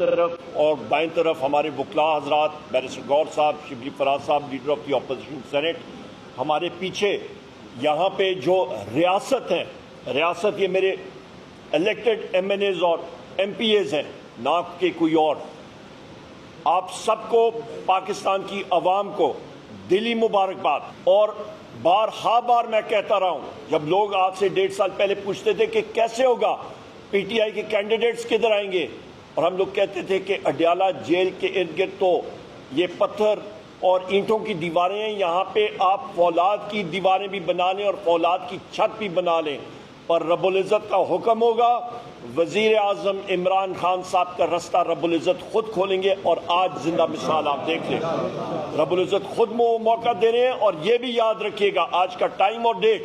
طرف اور بائیں طرف ہمارے وکلاء حضرات بیرسٹر گور صاحب، شبلی فراز صاحب، leader of the opposition senate, ہمارے پیچھے یہاں پہ جو ریاست ہے، ریاست یہ میرے الیکٹڈ ایم این ایز اور ایم پی ایز ہیں، نہ کہ کوئی اور. آپ سب کو، پاکستان کی عوام کو دلی مبارکباد. اور بار میں کہتا رہا ہوں، جب لوگ آج سے 1.5 سال پہلے پوچھتے تھے کہ کیسے ہوگا، پی ٹی آئی کے کینڈیڈیٹس کدھر آئیں گے، اور ہم لوگ کہتے تھے کہ اڈیالہ جیل کے ارد گرد تو یہ پتھر اور اینٹوں کی دیواریں ہیں، یہاں پہ آپ فولاد کی دیواریں بھی بنا لیں اور فولاد کی چھت بھی بنا لیں، پر رب العزت کا حکم ہوگا. وزیر اعظم عمران خان صاحب کا رستہ رب العزت خود کھولیں گے، اور آج زندہ مثال آپ دیکھ لیں، رب العزت خود موقع دے رہے ہیں. اور یہ بھی یاد رکھیے گا، آج کا ٹائم اور ڈیٹ،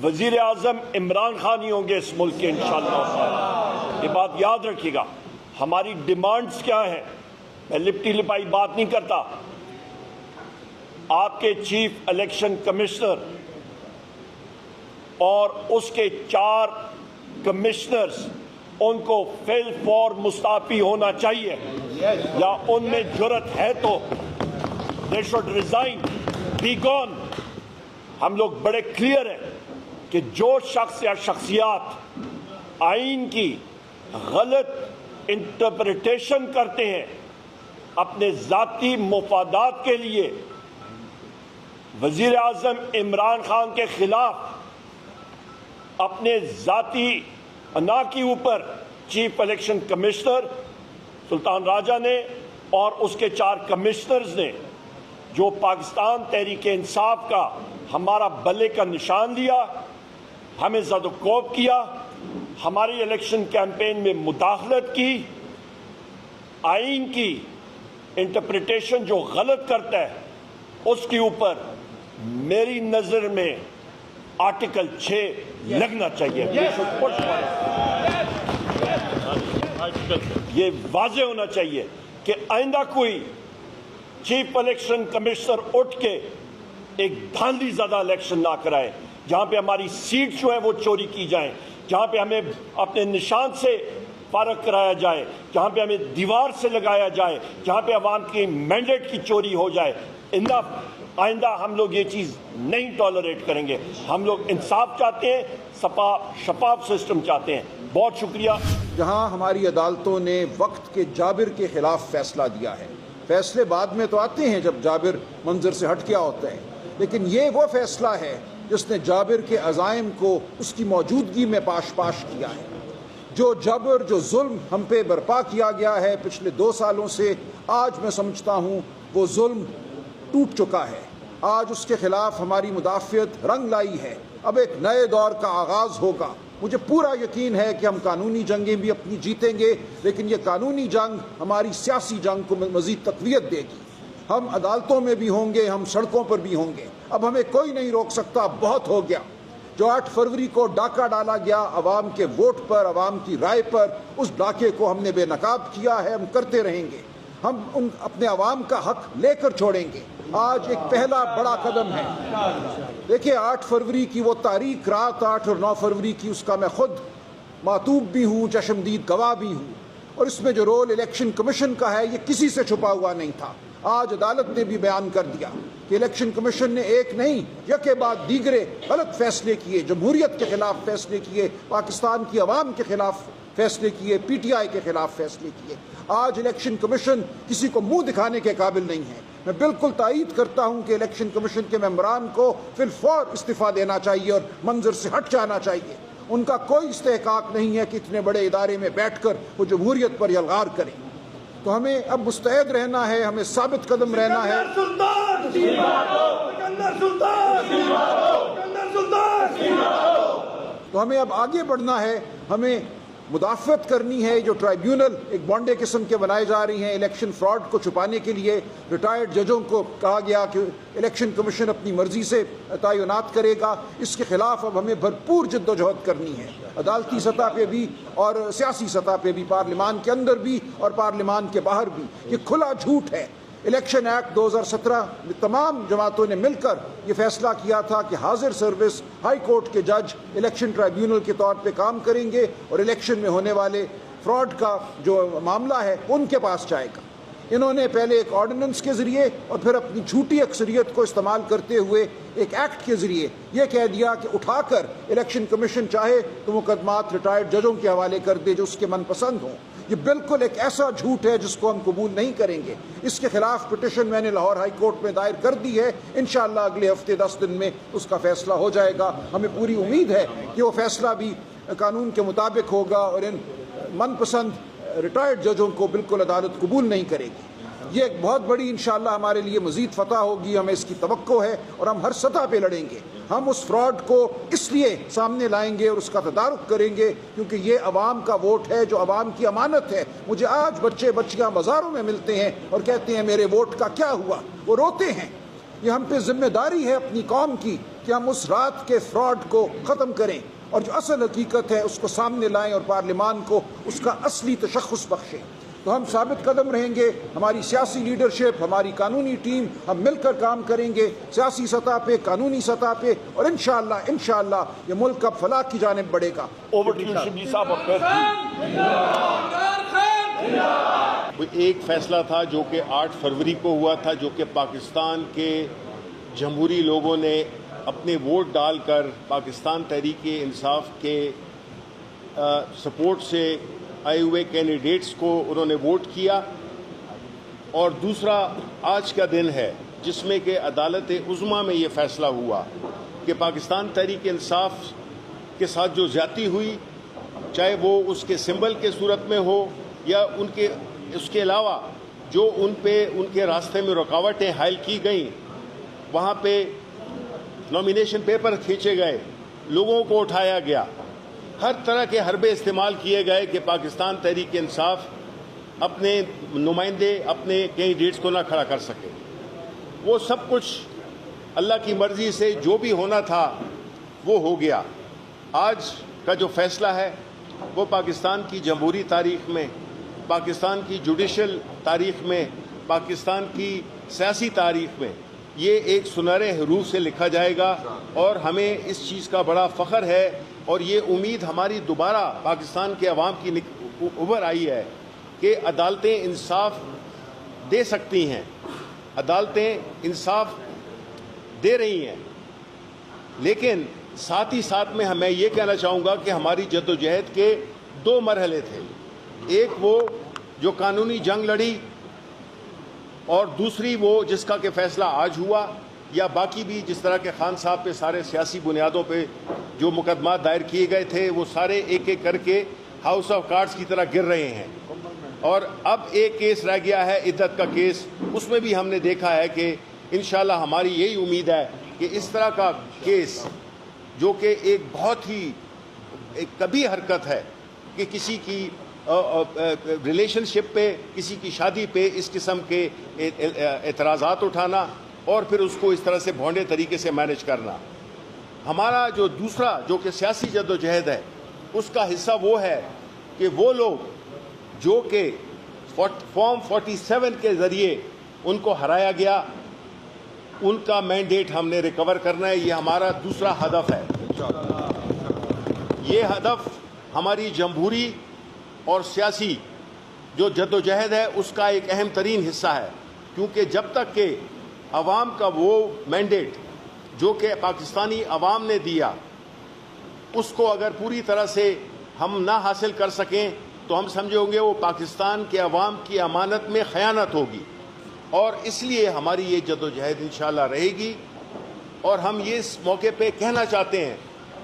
وزیر اعظم عمران خان ہی ہوں گے اس ملک کے انشاءاللہ. یہ بات یاد رکھیے گا. ہماری ڈیمانڈز کیا ہیں؟ میں لپٹی لپائی بات نہیں کرتا. آپ کے چیف الیکشن کمشنر اور اس کے 4 کمشنرز، ان کو فی الفور مستعفی ہونا چاہیے، یا ان میں جرت ہے تو they should resign, be gone. ہم لوگ بڑے کلیئر ہیں کہ جو شخص یا شخصیات آئین کی غلط انٹرپریٹیشن کرتے ہیں اپنے ذاتی مفادات کے لیے، وزیر اعظم عمران خان کے خلاف اپنے ذاتی انا کے اوپر چیف الیکشن کمشنر سلطان راجہ نے اور اس کے 4 کمشنرز نے جو پاکستان تحریک انصاف کا ہمارا بلے کا نشان لیا، ہمیں زد و کوب کیا، ہماری الیکشن کیمپین میں مداخلت کی، آئین کی انٹرپریٹیشن جو غلط کرتا ہے اس کے اوپر میری نظر میں آرٹیکل 6 لگنا چاہیے. یہ واضح ہونا چاہیے کہ آئندہ کوئی چیف الیکشن کمشنر اٹھ کے ایک دھاندلی زدہ الیکشن نہ کرائے، جہاں پہ ہماری سیٹ جو ہے وہ چوری کی جائیں، جہاں پہ ہمیں اپنے نشان سے فارغ کرایا جائے، جہاں پہ ہمیں دیوار سے لگایا جائے، جہاں پہ عوام کی مینڈیٹ کی چوری ہو جائے. آئندہ ہم لوگ یہ چیز نہیں ٹالریٹ کریں گے. ہم لوگ انصاف چاہتے ہیں، شفاف سسٹم چاہتے ہیں. بہت شکریہ. جہاں ہماری عدالتوں نے وقت کے جابر کے خلاف فیصلہ دیا ہے، فیصلے بعد میں تو آتے ہیں جب جابر منظر سے ہٹ گیا ہوتا ہے، لیکن یہ وہ فیصلہ ہے جس نے جابر کے عزائم کو اس کی موجودگی میں پاش کیا ہے. جو جبر، جو ظلم ہم پہ برپا کیا گیا ہے پچھلے 2 سالوں سے، آج میں سمجھتا ہوں وہ ظلم ٹوٹ چکا ہے. آج اس کے خلاف ہماری مدافعت رنگ لائی ہے. اب ایک نئے دور کا آغاز ہوگا. مجھے پورا یقین ہے کہ ہم قانونی جنگیں بھی اپنی جیتیں گے، لیکن یہ قانونی جنگ ہماری سیاسی جنگ کو مزید تقویت دے گی. ہم عدالتوں میں بھی ہوں گے، ہم سڑکوں پر بھی ہوں گے. اب ہمیں کوئی نہیں روک سکتا. بہت ہو گیا. جو 8 فروری کو ڈاکہ ڈالا گیا عوام کے ووٹ پر، عوام کی رائے پر، اس ڈاکے کو ہم نے بے نقاب کیا ہے. ہم کرتے رہیں گے. ہم اپنے عوام کا حق لے کر چھوڑیں گے. آج ایک پہلا بڑا قدم ہے. دیکھیں، 8 فروری کی وہ تاریخ رات 8 اور 9 فروری کی، اس کا میں خود معتوب بھی ہوں، چشمدید گواہ بھی ہوں. اور اس میں جو رول الیکشن کمیشن کا ہے، یہ کسی سے چھپا ہوا نہیں تھا. آج عدالت نے بھی بیان کر دیا کہ الیکشن کمیشن نے ایک نہیں، یکے بعد دیگرے غلط فیصلے کیے، جمہوریت کے خلاف فیصلے کیے، پاکستان کی عوام کے خلاف فیصلے کیے، پی ٹی آئی کے خلاف فیصلے کیے. آج الیکشن کمیشن کسی کو منہ دکھانے کے قابل نہیں ہے. میں بالکل تائید کرتا ہوں کہ الیکشن کمیشن کے ممبران کو فی الفور استعفیٰ دینا چاہیے اور منظر سے ہٹ جانا چاہیے. ان کا کوئی استحقاق نہیں ہے کہ اتنے بڑے ادارے میں بیٹھ کر وہ جمہوریت پر یلغار کریں. تو ہمیں اب مستعد رہنا ہے، ہمیں ثابت قدم رہنا ہے. تو ہمیں اب آگے بڑھنا ہے. ہمیں مدافعت کرنی ہے. جو ٹرائیبیونل ایک بانڈے قسم کے بنائے جا رہی ہیں الیکشن فراڈ کو چھپانے کے لیے، ریٹائرڈ ججوں کو کہا گیا کہ الیکشن کمیشن اپنی مرضی سے تعینات کرے گا، اس کے خلاف اب ہمیں بھرپور جد و جہد کرنی ہے، عدالتی سطح پہ بھی اور سیاسی سطح پہ بھی، پارلیمان کے اندر بھی اور پارلیمان کے باہر بھی. یہ کھلا جھوٹ ہے. الیکشن ایکٹ 2017 میں تمام جماعتوں نے مل کر یہ فیصلہ کیا تھا کہ حاضر سروس ہائی کورٹ کے جج الیکشن ٹرائیبیونل کے طور پہ کام کریں گے اور الیکشن میں ہونے والے فراڈ کا جو معاملہ ہے ان کے پاس جائے گا۔ انہوں نے پہلے ایک آرڈیننس کے ذریعے اور پھر اپنی جھوٹی اکثریت کو استعمال کرتے ہوئے ایک ایکٹ کے ذریعے یہ کہہ دیا کہ اٹھا کر الیکشن کمیشن چاہے تو مقدمات ریٹائرڈ ججوں کے حوالے کر دے جو اس کے من پسند ہوں۔ یہ بالکل ایک ایسا جھوٹ ہے جس کو ہم قبول نہیں کریں گے۔ اس کے خلاف پٹیشن میں نے لاہور ہائی کورٹ میں دائر کر دی ہے، انشاءاللہ اگلے ہفتے 10 دن میں اس کا فیصلہ ہو جائے گا۔ ہمیں پوری امید ہے کہ وہ فیصلہ بھی قانون کے مطابق ہوگا اور ان من پسند ریٹائرڈ ججوں کو بالکل عدالت قبول نہیں کرے گی۔ یہ ایک بہت بڑی انشاءاللہ ہمارے لیے مزید فتح ہوگی، ہمیں اس کی توقع ہے اور ہم ہر سطح پہ لڑیں گے۔ ہم اس فراڈ کو اس لیے سامنے لائیں گے اور اس کا تدارک کریں گے کیونکہ یہ عوام کا ووٹ ہے جو عوام کی امانت ہے۔ مجھے آج بچے بچیاں بازاروں میں ملتے ہیں اور کہتے ہیں میرے ووٹ کا کیا ہوا، وہ روتے ہیں۔ یہ ہم پہ ذمہ داری ہے اپنی قوم کی کہ ہم اس رات کے فراڈ کو ختم کریں اور جو اصل حقیقت ہے اس کو سامنے لائیں اور پارلیمان کو اس کا اصلی تشخص بخشیں۔ تو ہم ثابت قدم رہیں گے، ہماری سیاسی لیڈرشپ، ہماری قانونی ٹیم، ہم مل کر کام کریں گے سیاسی سطح پہ، قانونی سطح پہ، اور انشاءاللہ یہ ملک اب فلاح کی جانب بڑھے گا۔ شبلی صاحب اور پھر ایک فیصلہ تھا جو کہ 8 فروری کو ہوا تھا، جو کہ پاکستان کے جمہوری لوگوں نے اپنے ووٹ ڈال کر پاکستان تحریک انصاف کے سپورٹ سے آئے ہوئے کینڈیڈیٹس کو انہوں نے ووٹ کیا، اور دوسرا آج کا دن ہے جس میں کہ عدالت عظمیٰ میں یہ فیصلہ ہوا کہ پاکستان تحریک انصاف کے ساتھ جو زیادتی ہوئی، چاہے وہ اس کے سمبل کے صورت میں ہو یا اس کے علاوہ جو ان کے راستے میں رکاوٹیں حائل کی گئیں، وہاں پہ نامینیشن پیپر کھینچے گئے، لوگوں کو اٹھایا گیا، ہر طرح کے حربے استعمال کیے گئے کہ پاکستان تحریک انصاف اپنے نمائندے، اپنے کینڈیڈیٹس کو نہ کھڑا کر سکے۔ وہ سب کچھ اللہ کی مرضی سے جو بھی ہونا تھا وہ ہو گیا۔ آج کا جو فیصلہ ہے وہ پاکستان کی جمہوری تاریخ میں، پاکستان کی جوڈیشل تاریخ میں، پاکستان کی سیاسی تاریخ میں یہ ایک سنہرے حروف سے لکھا جائے گا، اور ہمیں اس چیز کا بڑا فخر ہے، اور یہ امید ہماری دوبارہ پاکستان کے عوام کی ابھر آئی ہے کہ عدالتیں انصاف دے سکتی ہیں، عدالتیں انصاف دے رہی ہیں۔ لیکن ساتھ ہی ساتھ میں میں یہ کہنا چاہوں گا کہ ہماری جدوجہد کے 2 مرحلے تھے، ایک وہ جو قانونی جنگ لڑی، اور دوسری وہ جس کا کہ فیصلہ آج ہوا، یا باقی بھی جس طرح کے خان صاحب پہ سارے سیاسی بنیادوں پہ جو مقدمات دائر کیے گئے تھے وہ سارے ایک ایک کر کے ہاؤس آف کارڈز کی طرح گر رہے ہیں۔ اور اب ایک کیس رہ گیا ہے عدت کا کیس، اس میں بھی ہم نے دیکھا ہے کہ انشاءاللہ ہماری یہی امید ہے کہ اس طرح کا کیس جو کہ ایک بہت ہی ایک کبھی حرکت ہے کہ کسی کی ریلیشن شپ پہ، کسی کی شادی پہ اس قسم کے اعتراضات اٹھانا اور پھر اس کو اس طرح سے بھونڈے طریقے سے مینج کرنا۔ ہمارا جو دوسرا جو کہ سیاسی جدوجہد ہے اس کا حصہ وہ ہے کہ وہ لوگ جو کہ فارم 47 کے ذریعے ان کو ہرایا گیا، ان کا مینڈیٹ ہم نے ریکور کرنا ہے۔ یہ ہمارا دوسرا ہدف ہے۔ یہ ہدف ہماری جمہوری اور سیاسی جو جدوجہد ہے اس کا ایک اہم ترین حصہ ہے، کیونکہ جب تک کہ عوام کا وہ مینڈیٹ جو کہ پاکستانی عوام نے دیا اس کو اگر پوری طرح سے ہم نہ حاصل کر سکیں تو ہم سمجھے ہوں گے وہ پاکستان کے عوام کی امانت میں خیانت ہوگی، اور اس لیے ہماری یہ جدوجہد انشاءاللہ رہے گی۔ اور ہم یہ اس موقع پہ کہنا چاہتے ہیں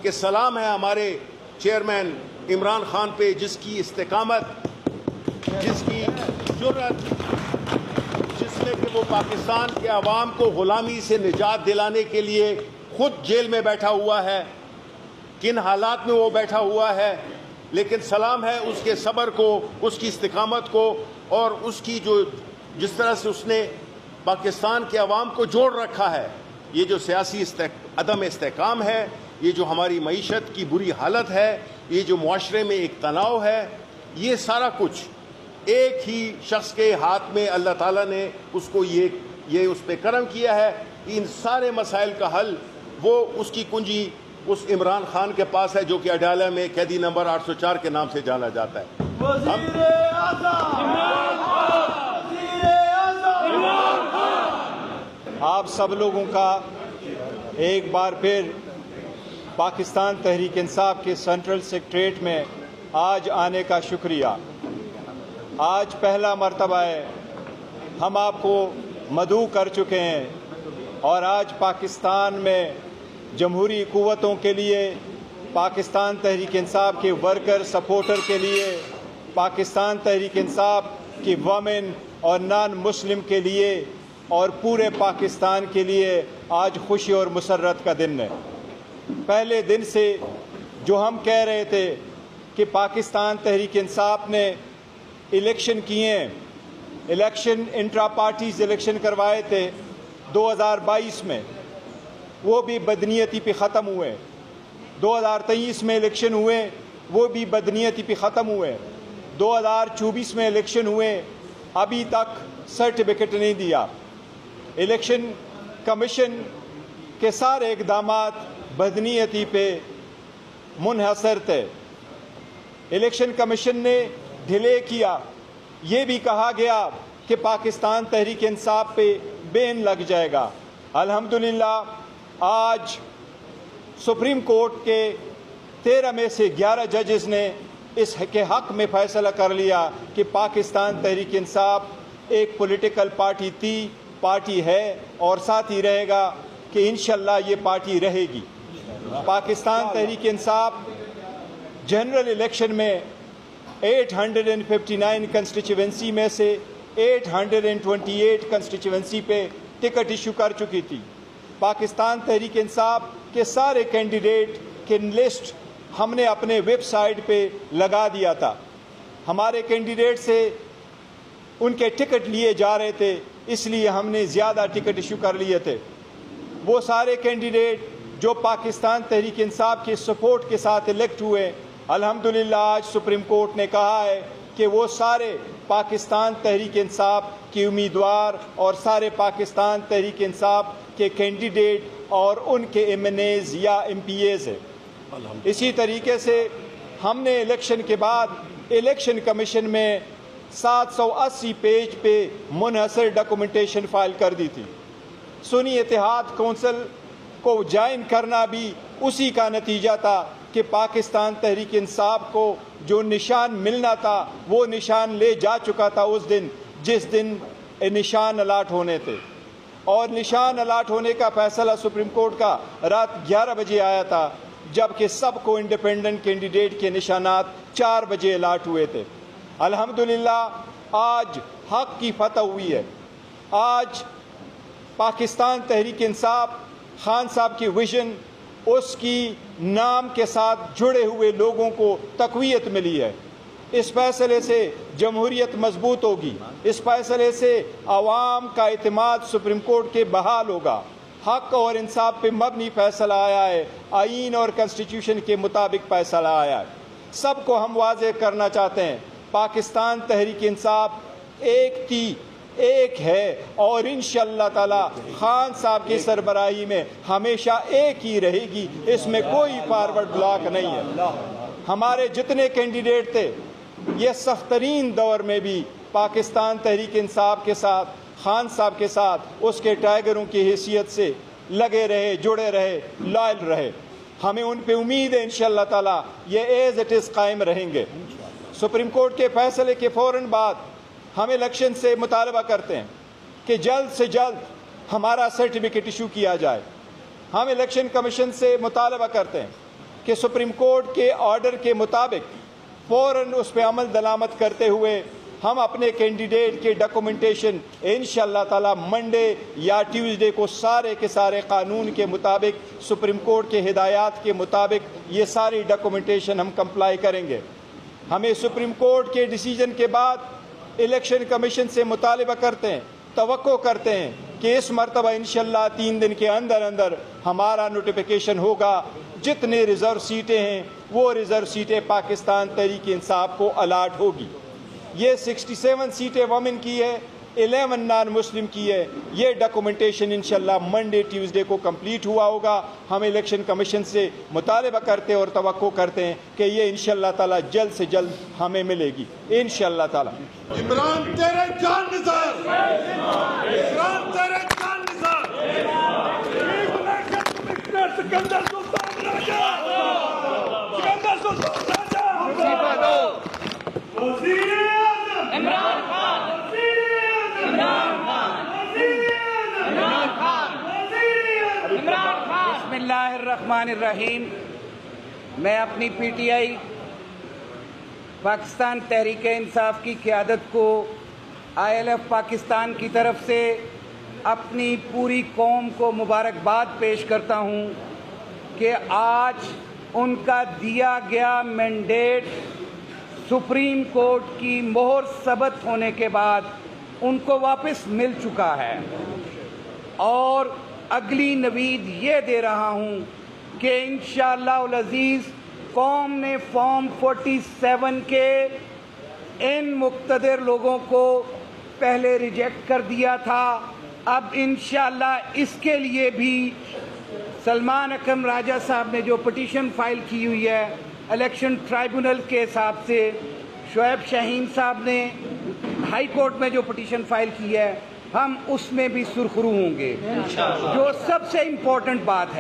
کہ سلام ہے ہمارے چیئرمین عمران خان پہ، جس کی استقامت، جس کی جرأت، جس میں کہ وہ پاکستان کے عوام کو غلامی سے نجات دلانے کے لیے خود جیل میں بیٹھا ہوا ہے، کن حالات میں وہ بیٹھا ہوا ہے، لیکن سلام ہے اس کے صبر کو، اس کی استقامت کو، اور اس کی جو جس طرح سے اس نے پاکستان کے عوام کو جوڑ رکھا ہے۔ یہ جو سیاسی عدم استحکام ہے، یہ جو ہماری معیشت کی بری حالت ہے، یہ جو معاشرے میں ایک تناؤ ہے، یہ سارا کچھ ایک ہی شخص کے ہاتھ میں اللہ تعالیٰ نے اس کو یہ اس پہ کرم کیا ہے۔ ان سارے مسائل کا حل وہ اس کی کنجی اس عمران خان کے پاس ہے، جو کہ اڈالہ میں قیدی نمبر 804 کے نام سے جانا جاتا ہے۔ آپ سب لوگوں کا ایک بار پھر پاکستان تحریک انصاف کے سینٹرل سیکریٹریٹ میں آج آنے کا شکریہ۔ آج پہلا مرتبہ ہے ہم آپ کو مدعو کر چکے ہیں، اور آج پاکستان میں جمہوری قوتوں کے لیے، پاکستان تحریک انصاف کے ورکر سپورٹر کے لیے، پاکستان تحریک انصاف کی وومن اور نان مسلم کے لیے اور پورے پاکستان کے لیے آج خوشی اور مسرت کا دن ہے۔ پہلے دن سے جو ہم کہہ رہے تھے کہ پاکستان تحریک انصاف نے الیکشن کیے ہیں، الیکشن انٹرا پارٹیز الیکشن کروائے تھے 2022 میں، وہ بھی بدنیتی پہ ختم ہوئے۔ 2023 میں الیکشن ہوئے، وہ بھی بدنیتی پہ ختم ہوئے۔ 2024 میں الیکشن ہوئے، ابھی تک سرٹیفکیٹ نہیں دیا۔ الیکشن کمیشن کے سارے اقدامات بدنیتی پہ منحصر تھے۔ الیکشن کمیشن نے ڈیلے کیا، یہ بھی کہا گیا کہ پاکستان تحریک انصاف پہ بین لگ جائے گا۔ الحمدللہ آج سپریم کورٹ کے 13 میں سے 11 ججز نے اس کے حق میں فیصلہ کر لیا کہ پاکستان تحریک انصاف ایک پولیٹیکل پارٹی تھی، پارٹی ہے اور ساتھ ہی رہے گا کہ انشاءاللہ یہ پارٹی رہے گی۔ پاکستان تحریک انصاف جنرل الیکشن میں 859 کنسٹیچوئنسی میں سے 828 کنسٹیچوئنسی پہ ٹکٹ ایشو کر چکی تھی۔ پاکستان تحریک انصاف کے سارے کینڈیڈیٹ کی لسٹ ہم نے اپنے ویب سائٹ پہ لگا دیا تھا۔ ہمارے کینڈیڈیٹ سے ان کے ٹکٹ لیے جا رہے تھے، اس لیے ہم نے زیادہ ٹکٹ ایشو کر لیے تھے۔ وہ سارے کینڈیڈیٹ جو پاکستان تحریک انصاف کی سپورٹ کے ساتھ الیکٹ ہوئے، الحمدللہ آج سپریم کورٹ نے کہا ہے کہ وہ سارے پاکستان تحریک انصاف کے امیدوار اور سارے پاکستان تحریک انصاف کے کینڈیڈیٹ اور ان کے ایم این ایز یا ایم پی ایز ہیں۔ اسی طریقے سے ہم نے الیکشن کے بعد الیکشن کمیشن میں 780 پیج پہ منحصر ڈاکومنٹیشن فائل کر دی تھی۔ سنی اتحاد کونسل کو جوائن کرنا بھی اسی کا نتیجہ تھا کہ پاکستان تحریک انصاف کو جو نشان ملنا تھا وہ نشان لے جا چکا تھا اس دن جس دن نشان الاٹ ہونے تھے، اور نشان الاٹ ہونے کا فیصلہ سپریم کورٹ کا رات 11 بجے آیا تھا، جبکہ سب کو انڈیپینڈنٹ کینڈیڈیٹ کے نشانات 4 بجے الاٹ ہوئے تھے۔ الحمدللہ آج حق کی فتح ہوئی ہے۔ آج پاکستان تحریک انصاف خان صاحب کی ویژن، اس کی نام کے ساتھ جڑے ہوئے لوگوں کو تقویت ملی ہے۔ اس فیصلے سے جمہوریت مضبوط ہوگی، اس فیصلے سے عوام کا اعتماد سپریم کورٹ کے بحال ہوگا۔ حق اور انصاف پہ مبنی فیصلہ آیا ہے، آئین اور کنسٹیٹیوشن کے مطابق فیصلہ آیا ہے۔ سب کو ہم واضح کرنا چاہتے ہیں، پاکستان تحریک انصاف ایک تھی، ایک ہے، اور انشاءاللہ تعالی خان صاحب کی سربراہی میں ہمیشہ ایک ہی رہے گی، اس میں کوئی فارورڈ بلاک نہیں ہے۔ ہمارے جتنے کینڈیڈیٹ تھے یہ سخت ترین دور میں بھی پاکستان تحریک انصاف کے ساتھ، خان صاحب کے ساتھ اس کے ٹائیگروں کی حیثیت سے لگے رہے، جڑے رہے، لائل رہے۔ ہمیں ان پہ امید ہے انشاءاللہ تعالی یہ ایز اٹ از قائم رہیں گے۔ سپریم کورٹ کے فیصلے کے فوراً بعد ہم الیکشن سے مطالبہ کرتے ہیں کہ جلد سے جلد ہمارا سرٹیفکیٹ ایشو کیا جائے۔ ہم الیکشن کمیشن سے مطالبہ کرتے ہیں کہ سپریم کورٹ کے آرڈر کے مطابق فوراً اس پہ عمل درآمد کرتے ہوئے ہم اپنے کینڈیڈیٹ کے ڈاکومنٹیشن انشاءاللہ تعالی منڈے یا ٹیوزڈے کو سارے کے سارے قانون کے مطابق، سپریم کورٹ کے ہدایات کے مطابق یہ ساری ڈاکومنٹیشن ہم کمپلائی کریں گے۔ ہمیں سپریم کورٹ کے ڈیسیجن کے بعد الیکشن کمیشن سے مطالبہ کرتے ہیں، توقع کرتے ہیں کہ اس مرتبہ انشاءاللہ 3 دن کے اندر اندر ہمارا نوٹیفیکیشن ہوگا۔ جتنے ریزرو سیٹیں ہیں وہ ریزرو سیٹیں پاکستان تحریک انصاف کو الاٹ ہوگی۔ یہ 67 سیٹیں وومن کی ہے 11 نان مسلم کی ہے. یہ ڈاکومنٹیشن انشاءاللہ منڈے ٹیوزڈے کو کمپلیٹ ہوا ہوگا. ہم الیکشن کمیشن سے مطالبہ کرتے ہیں اور توقع کرتے ہیں کہ یہ انشاءاللہ تعالی جلد سے جلد ہمیں ملے گی انشاءاللہ تعالی. عمران تیرے جان نثار، عمران تیرے جان نثار، سکندر سلطان راجہ، سکندر سلطان راجہ، وزیر اعظم عمران خان، عمران خان، عمران خان، عمران خان. بسم اللہ الرحمن الرحیم. میں اپنی P T I Pakistan Tehreek Insaf کی قیادت کو ILF پاکستان کی طرف سے اپنی پوری قوم کو مبارکباد پیش کرتا ہوں کہ آج ان کا دیا گیا مینڈیٹ سپریم کورٹ کی مہر ثبت ہونے کے بعد ان کو واپس مل چکا ہے. اور اگلی نوید یہ دے رہا ہوں کہ انشاءاللہ العزیز قوم نے فارم 47 کے ان مقتدر لوگوں کو پہلے ریجیکٹ کر دیا تھا. اب انشاءاللہ اس کے لیے بھی سلمان اکرم راجہ صاحب نے جو پٹیشن فائل کی ہوئی ہے الیکشن ٹرائیبونل کے حساب سے، شعیب شاہین صاحب نے ہائی کورٹ میں جو پٹیشن فائل کی ہے، ہم اس میں بھی سرخرو ہوں گے. جو سب سے امپورٹنٹ بات ہے